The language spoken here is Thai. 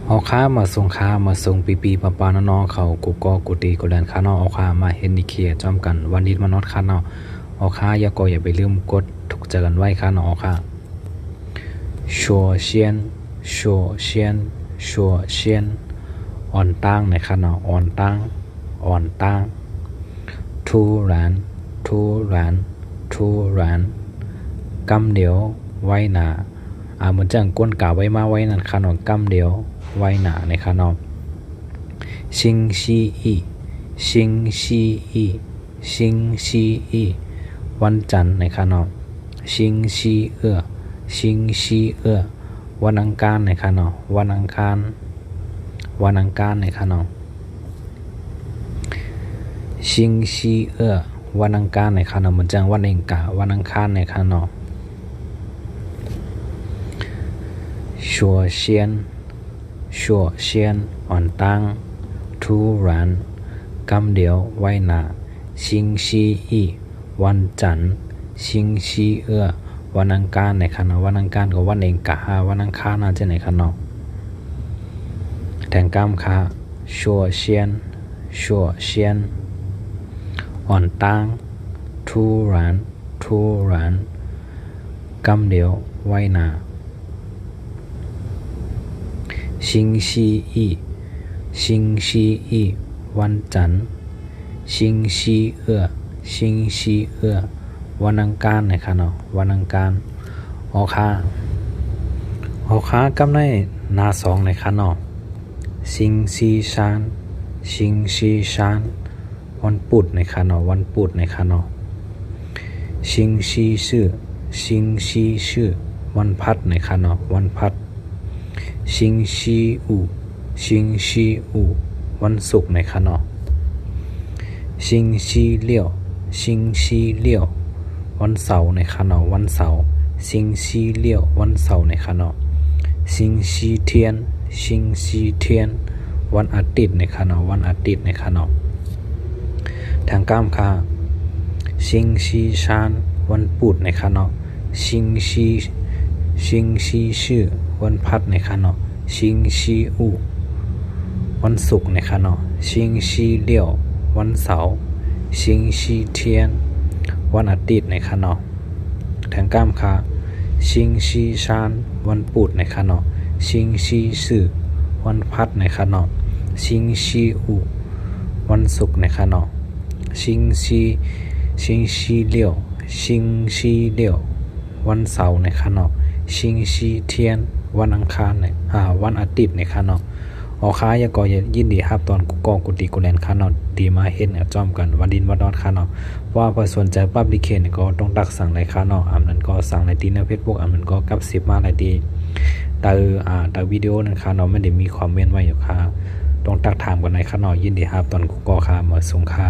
เอาค้ามาส่งค้ามาส่งปีปปาน้องเขากูก็กูตีกูแลนค้าเนาะเอาค้ามาเฮ็ดนิเคจอมกันวันนี้มานอดค้าเนาะเอาค้าอย่าไปลืมกดถูกใจกันไว้ค้าเนาะเอาค้าชัวเซียนอ่อนตั้งในค้าเนาะอ่อนตั้งทุรานกำเดียวไว้หนาเหมือนจังก้นกาไว้มาไว้นั่นค้าเนาะกำเดียวไว้หนาในค้าเนาะชิงชีอีวันจันทร์ในค้าเนาะชิงชีเอื้อวันอังคารในค้าเนาะวันอังคารในค้าเนาะชิงชีเอื้อวันอังคารในค้าเนาะเหมือนจังวันเองกะวันอังคารในค้าเนาะชัวเซียนอ่อนตั้งทุรานกำเดียวไว้หนาชิงชีอีวันจันทร์ชิงชีเอื้อวันอังคารในค้าเนาะวันอังคารกับวันเองกะวันอังคารน่าจะในค้าเนาะแทงกำค่ะชัวเซียนอ่อนตั้งทุรานกำเดียวไว้หนาชิงชีอีวันจันทร์ชิงชีเอื้อวันอังคารในค้าเนาะวันอังคารออกค้ากำในนาสองในค้าเนาะชิงชีชานวันพุธในค้าเนาะวันพุธในค้าเนาะชิงชีชื่อวันพัดในค้าเนาะวันพัดชิงชีอูวันศุกร์ในค้าเนาะชิงชีเลี่ยววันเสาร์ในค้าเนาะวันเสาร์ชิงชีเลี่ยววันเสาร์ในค้าเนาะชิงชีเทียนวันอาทิตย์ในค้าเนาะวันอาทิตย์ในค้าเนาะทางก้ามค่ะชิงชีชานวันพุธในค้าเนาะชิงชีชื่อวันพัดในค้าเนาะชิงชีอูวันศุกร์ในค้าเนาะชิงชีเลี่ยววันเสาร์ชิงชีเทียนวันอาทิตย์ในค้าเนาะแทงก้ามค่ะชิงชีชานวันพุธในค้าเนาะชิงชีชื่อวันพัดในค้าเนาะชิงชีอูวันศุกร์ในค้าเนาะชิงชีเลี่ยววันเสาร์ในค้าเนาะชิงชีเทียนวันอังคารในวันอาทิตย์ในค้าเนาะออกค้าก็ยินดีครับตอนกูตีกูแลนค้าเนาะดีมาเห็นจอมกันวันดินวันดอนค้าเนาะว่าพอสนใจปั๊บดิเคนก็ต้องตักสั่งในค้าเนาะนั้นก็สั่งในตีในเฟซบุ๊กนั้นก็กับ10มาหลายดีแต่วิดีโอนั้นค้าเนาะไม่ได้มีคอมเมนต์ไว้อยู่ค้าต้องตักถามกันในค้าเนาะยินดีครับตอนกูค่ะมาส่งค้า